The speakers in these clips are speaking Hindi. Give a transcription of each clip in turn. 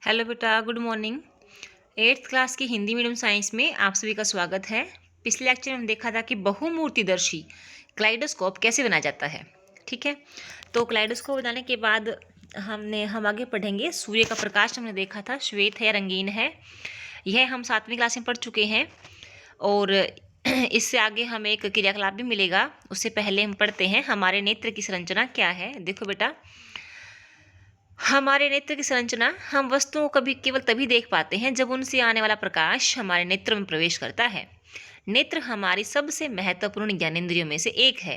हेलो बेटा, गुड मॉर्निंग। एट्थ क्लास की हिंदी मीडियम साइंस में आप सभी का स्वागत है। पिछले लेक्चर में हम देखा था कि बहुमूर्तिदर्शी क्लाइडोस्कोप कैसे बनाया जाता है। ठीक है, तो क्लाइडोस्कोप बनाने के बाद हम आगे पढ़ेंगे। सूर्य का प्रकाश हमने देखा था, श्वेत है या रंगीन है। यह हम 7वीं क्लास में पढ़ चुके हैं और इससे आगे हमें एक क्रियाकलाप भी मिलेगा। उससे पहले हम पढ़ते हैं हमारे नेत्र की संरचना क्या है। देखो बेटा, हमारे नेत्र की संरचना, हम वस्तुओं को कभी केवल तभी देख पाते हैं जब उनसे आने वाला प्रकाश हमारे नेत्र में प्रवेश करता है। नेत्र हमारी सबसे महत्वपूर्ण ज्ञानेंद्रियों में से एक है,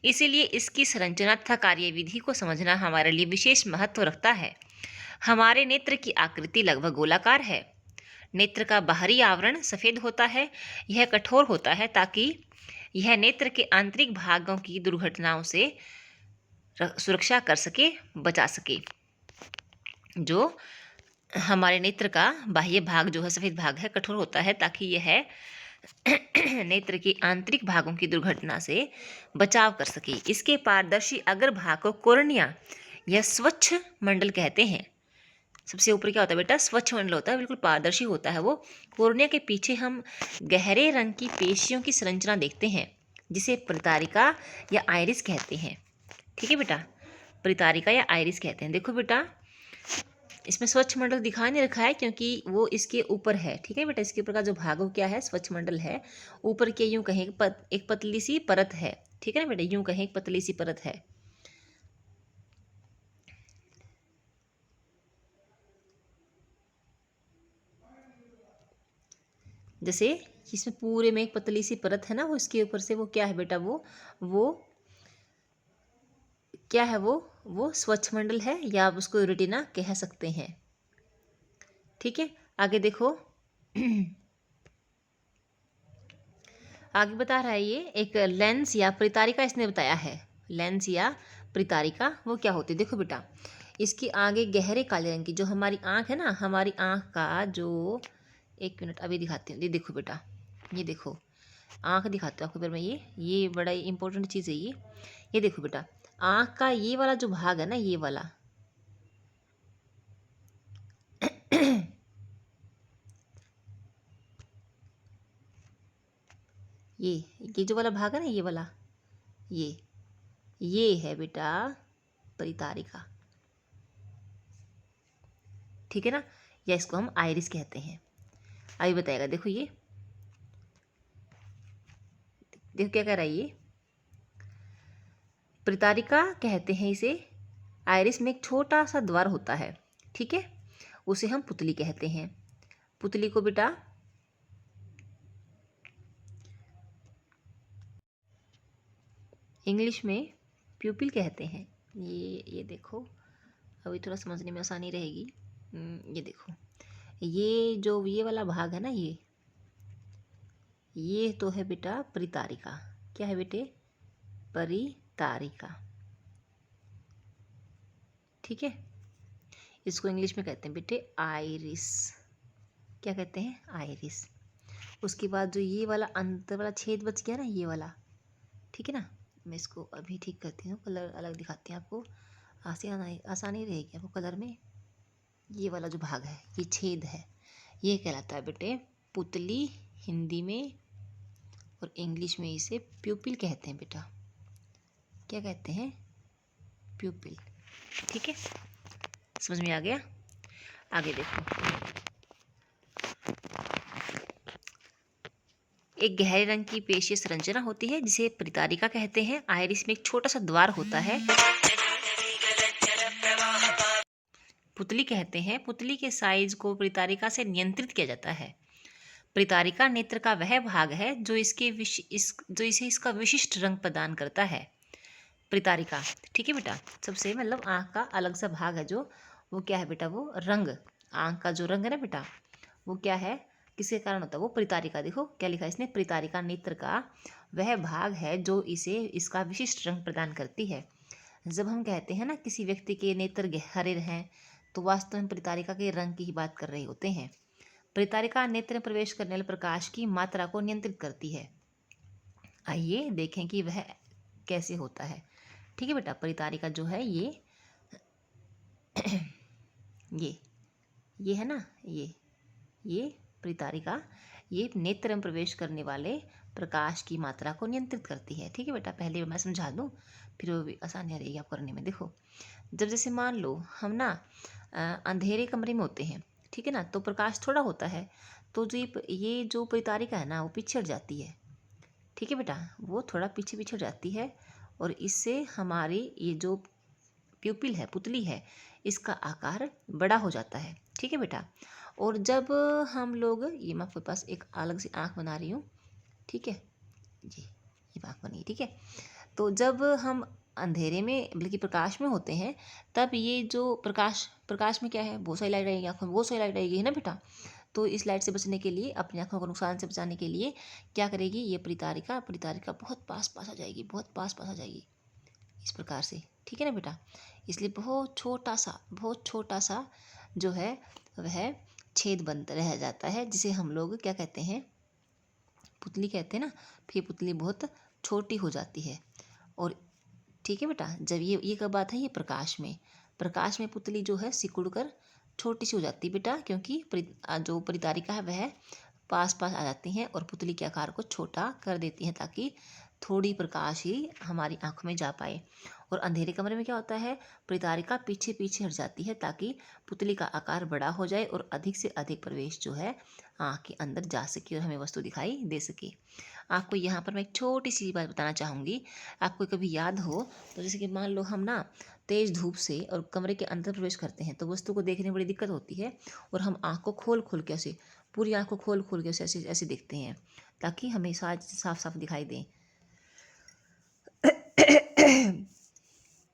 इसीलिए इसकी संरचना तथा कार्यविधि को समझना हमारे लिए विशेष महत्व रखता है। हमारे नेत्र की आकृति लगभग गोलाकार है। नेत्र का बाहरी आवरण सफेद होता है। यह कठोर होता है ताकि यह नेत्र के आंतरिक भागों की दुर्घटनाओं से सुरक्षा कर सके, बचा सके। जो हमारे नेत्र का बाह्य भाग जो है, सफेद भाग है, कठोर होता है ताकि यह नेत्र के आंतरिक भागों की दुर्घटना से बचाव कर सके। इसके पारदर्शी अग्र भाग को कोर्निया या स्वच्छ मंडल कहते हैं। सबसे ऊपर क्या होता है बेटा? स्वच्छ मंडल होता है, बिल्कुल पारदर्शी होता है वो। कोर्निया के पीछे हम गहरे रंग की पेशियों की संरचना देखते हैं जिसे परितारिका या आइरिस कहते हैं। ठीक है बेटा, परितारिका या आइरिस कहते हैं। देखो बेटा, इसमें स्वच्छ मंडल दिखा नहीं रखा है क्योंकि वो इसके ऊपर है। ठीक है बेटा, इसके ऊपर का जो भाग वो क्या है? स्वच्छ मंडल है। ऊपर के यूं कहें एक पतली सी परत है। ठीक है ना बेटा, यूं कहें एक पतली सी परत है। जैसे इसमें पूरे में एक पतली सी परत है ना, वो इसके ऊपर से वो क्या है बेटा? वो क्या है? वो स्वच्छ मंडल है, या आप उसको रेटिना कह सकते हैं। ठीक है, आगे देखो। आगे बता रहा है ये एक लेंस या परितारिका इसने बताया है। लेंस या परितारिका वो क्या होती है? देखो बेटा, इसके आगे गहरे काले रंग की जो हमारी आँख है ना, हमारी आँख का जो, एक मिनट अभी दिखाती हूँ। ये देखो बेटा, ये देखो, आँख दिखाती हूँ आपको फिर मैं। ये बड़ा ही इंपॉर्टेंट चीज़ है ये देखो बेटा, आँख का ये वाला जो भाग है ना, ये वाला ये जो वाला भाग है ना, ये वाला, ये है बेटा परितारिका। ठीक है ना, या इसको हम आइरिस कहते हैं। अभी बताएगा। देखो ये, देखो क्या कह रहा है ये, परितारिका कहते हैं इसे। आइरिस में एक छोटा सा द्वार होता है। ठीक है, उसे हम पुतली कहते हैं। पुतली को बेटा इंग्लिश में प्यूपिल कहते हैं। ये देखो, अभी थोड़ा समझने में आसानी रहेगी। ये देखो, ये जो ये वाला भाग है ना, ये तो है बेटा परितारिका। क्या है बेटे? परितारिका। ठीक है, इसको इंग्लिश में कहते हैं बेटे आइरिस। क्या कहते हैं? आइरिस। उसके बाद जो ये वाला अंदर वाला छेद बच गया ना, ये वाला, ठीक है ना, मैं इसको अभी ठीक करती हूँ, कलर अलग दिखाती हूँ आपको, आसानी रहेगी आपको कलर में। ये वाला जो भाग है, ये छेद है, ये कहलाता है बेटे पुतली हिंदी में, और इंग्लिश में इसे प्यूपिल कहते हैं बेटा। क्या कहते हैं? प्यूपिल। ठीक है, समझ में आ गया? आगे देखो, एक गहरे रंग की पेशीय संरचना होती है जिसे परितारिका कहते हैं। आइरिस में एक छोटा सा द्वार होता है, पुतली कहते हैं। पुतली के साइज को परितारिका से नियंत्रित किया जाता है। परितारिका नेत्र का वह भाग है जो इसे इसका विशिष्ट रंग प्रदान करता है। परितारिका, ठीक है बेटा, सबसे मतलब आँख का अलग सा भाग है जो, वो क्या है बेटा? वो रंग, आँख का जो रंग है ना बेटा, वो क्या है, किसके कारण होता है? वो परितारिका। देखो क्या लिखा है इसने, परितारिका नेत्र का वह भाग है जो इसे इसका विशिष्ट रंग प्रदान करती है। जब हम कहते हैं ना किसी व्यक्ति के नेत्र हरे हैं, तो वास्तव में परितारिका के रंग की ही बात कर रहे होते हैं। परितारिका नेत्र में प्रवेश करने वाले प्रकाश की मात्रा को नियंत्रित करती है। आइए देखें कि वह कैसे होता है। ठीक है बेटा, परितारिका जो है ये ये है ना, ये परितारिका, ये नेत्र में प्रवेश करने वाले प्रकाश की मात्रा को नियंत्रित करती है। ठीक है बेटा, पहले मैं समझा दूँ, फिर वो भी आसानी रहेगी आप करने में। देखो, जब जैसे मान लो हम ना अंधेरे कमरे में होते हैं, ठीक है ना, तो प्रकाश थोड़ा होता है, तो जो ये जो परितारिका है ना, वो पीछे हट जाती है। ठीक है बेटा, वो थोड़ा पीछे पीछे हट जाती है, और इससे हमारी ये जो प्यूपिल है, पुतली है, इसका आकार बड़ा हो जाता है। ठीक है बेटा, और जब हम लोग, ये मैं आपके पास एक अलग से आँख बना रही हूँ, ठीक है जी, ये आँख बनी, ठीक है। तो जब हम अंधेरे में बल्कि प्रकाश में होते हैं, तब ये जो प्रकाश में क्या है, बहुत सारी लाइट आएगी आँखों में, बहुत सारी लाइट आएगी, है ना बेटा। तो इस लाइट से बचने के लिए, अपनी आँखों को नुकसान से बचाने के लिए क्या करेगी ये परितारिका बहुत पास पास आ जाएगी, बहुत पास पास आ जाएगी, इस प्रकार से। ठीक है ना बेटा, इसलिए बहुत छोटा सा जो है वह छेद बनता रह जाता है, जिसे हम लोग क्या कहते हैं, पुतली कहते हैं ना। फिर पुतली बहुत छोटी हो जाती है। और ठीक है बेटा, जब ये कब बात है, ये प्रकाश में पुतली जो है सिकुड़ कर छोटी सी हो जाती है बेटा, क्योंकि जो परितारिका है वह पास पास आ जाती हैं और पुतली के आकार को छोटा कर देती हैं, ताकि थोड़ी प्रकाश ही हमारी आंखों में जा पाए। और अंधेरे कमरे में क्या होता है, परितारिका पीछे पीछे हट जाती है, ताकि पुतली का आकार बड़ा हो जाए और अधिक से अधिक प्रवेश जो है आँख के अंदर जा सके और हमें वस्तु दिखाई दे सके। आपको यहाँ पर मैं एक छोटी सी बात बताना चाहूँगी, आपको कभी याद हो तो, जैसे कि मान लो हम ना तेज़ धूप से और कमरे के अंदर प्रवेश करते हैं, तो वस्तु को देखने में बड़ी दिक्कत होती है, और हम आँख को खोल खोल के ऐसे, पूरी आँख को खोल खोल के ऐसे ऐसे देखते हैं, ताकि हमें साफ साफ दिखाई दे।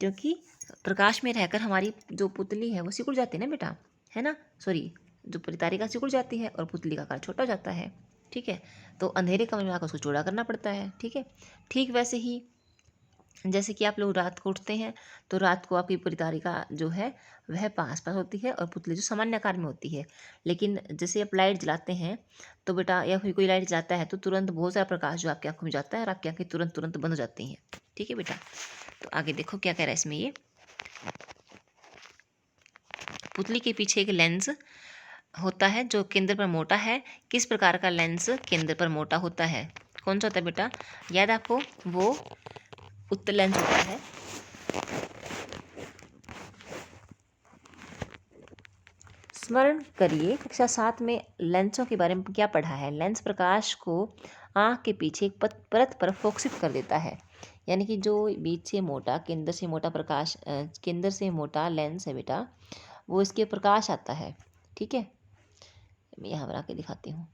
क्योंकि प्रकाश में रहकर हमारी जो पुतली है वो सिकुड़ जाती है ना बेटा, है ना, सॉरी, जो परितारिका सिकुड़ जाती है और पुतली का आकार छोटा हो जाता है। ठीक है, तो अंधेरे कमरे में आकर उसको चौड़ा करना पड़ता है। ठीक है, ठीक वैसे ही जैसे कि आप लोग रात को उठते हैं, तो रात को आपकी परितारिका जो है वह पास पास होती है और पुतली जो सामान्य आकार में होती है। लेकिन जैसे आप लाइट जलाते हैं तो बेटा, या फिर कोई लाइट जलाता है, तो तुरंत बहुत सारा प्रकाश जो आपकी आंखों में जाता है और आपकी आंखें तुरंत तुरंत बंद हो जाती हैं। ठीक है बेटा, तो आगे देखो क्या कह रहा है इसमें। ये पुतली के पीछे एक लेंस होता है जो केंद्र पर मोटा है। किस प्रकार का लेंस केंद्र पर मोटा होता है, कौन सा होता है बेटा, याद आपको, वो उत्तल लेंस होता है। स्मरण करिए, कक्षा 7 में लेंसों के बारे में क्या पढ़ा है। लेंस प्रकाश को आँख के पीछे एक परत पर फोकसित कर देता है, यानी कि जो बीच से मोटा, केंद्र से मोटा लेंस है बेटा, वो इसके प्रकाश आता है। ठीक है, मैं यहाँ बना के दिखाती हूँ।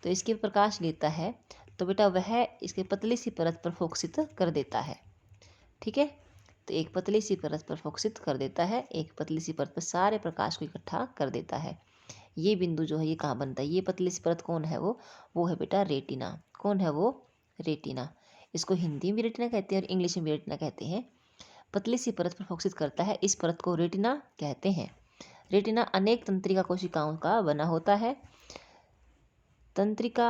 तो इसके प्रकाश लेता है, तो बेटा वह इसके पतली सी परत पर फोकसित कर देता है। ठीक है, तो एक पतली सी परत पर फोकसित कर देता है, एक पतली सी परत पर सारे प्रकाश को इकट्ठा कर देता है। ये बिंदु जो है ये कहाँ बनता है, ये पतली सी परत कौन है, वो है बेटा रेटिना। कौन है वो, रेटिना। इसको हिंदी में रेटिना कहते हैं और इंग्लिश में भी रेटिना कहते हैं। पतली सी परत पर फोकसित करता है, इस परत को रेटिना कहते हैं। रेटिना अनेक तंत्रिका कोशिकाओं का बना होता है। तंत्रिका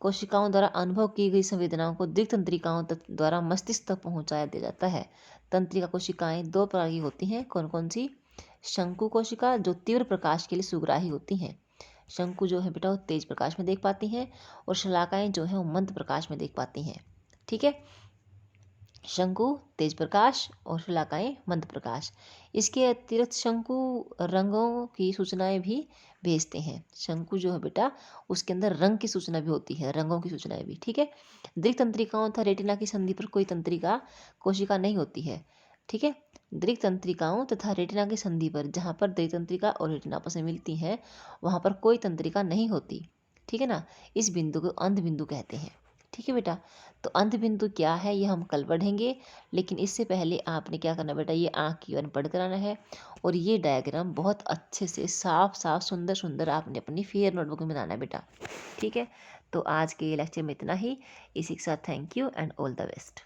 कोशिकाओं द्वारा अनुभव की गई संवेदनाओं को दीर्घ तंत्रिकाओं द्वारा मस्तिष्क तक पहुंचाया दिया जाता है। तंत्रिका कोशिकाएं दो प्रकार की होती हैं, कौन कौन सी, शंकु कोशिका जो तीव्र प्रकाश के लिए सुग्राही होती हैं। शंकु जो है बेटा वो तेज प्रकाश में देख पाती हैं, और शलाकाएं जो है वो मंद प्रकाश में देख पाती हैं। ठीक है, शंकु तेज प्रकाश और शलाकाएं मंद प्रकाश। इसके अतिरिक्त शंकु रंगों की सूचनाएं भी भेजते हैं। शंकु जो है बेटा उसके अंदर रंग की सूचना भी होती है, रंगों की सूचनाएं भी। ठीक है, दीर्घ तंत्रिकाओं तथा रेटिना की संधि पर कोई तंत्रिका कोशिका नहीं होती है। ठीक है, दीर्घ तंत्रिकाओं तथा रेटिना की संधि पर, जहाँ पर दीर्घ तंत्रिका और रेटिना आपस में मिलती हैं, वहाँ पर कोई तंत्रिका नहीं होती। ठीक है ना, इस बिंदु को अंध बिंदु कहते हैं। ठीक है बेटा, तो अंध बिंदु क्या है ये हम कल पढ़ेंगे, लेकिन इससे पहले आपने क्या करना बेटा, ये आँख की ओर पढ़ कराना है, और ये डायग्राम बहुत अच्छे से साफ साफ सुंदर सुंदर आपने अपनी फेयर नोटबुक में बनाना है बेटा। ठीक है, तो आज के ये लेक्चर में इतना ही। इसी के साथ thank you and all the best.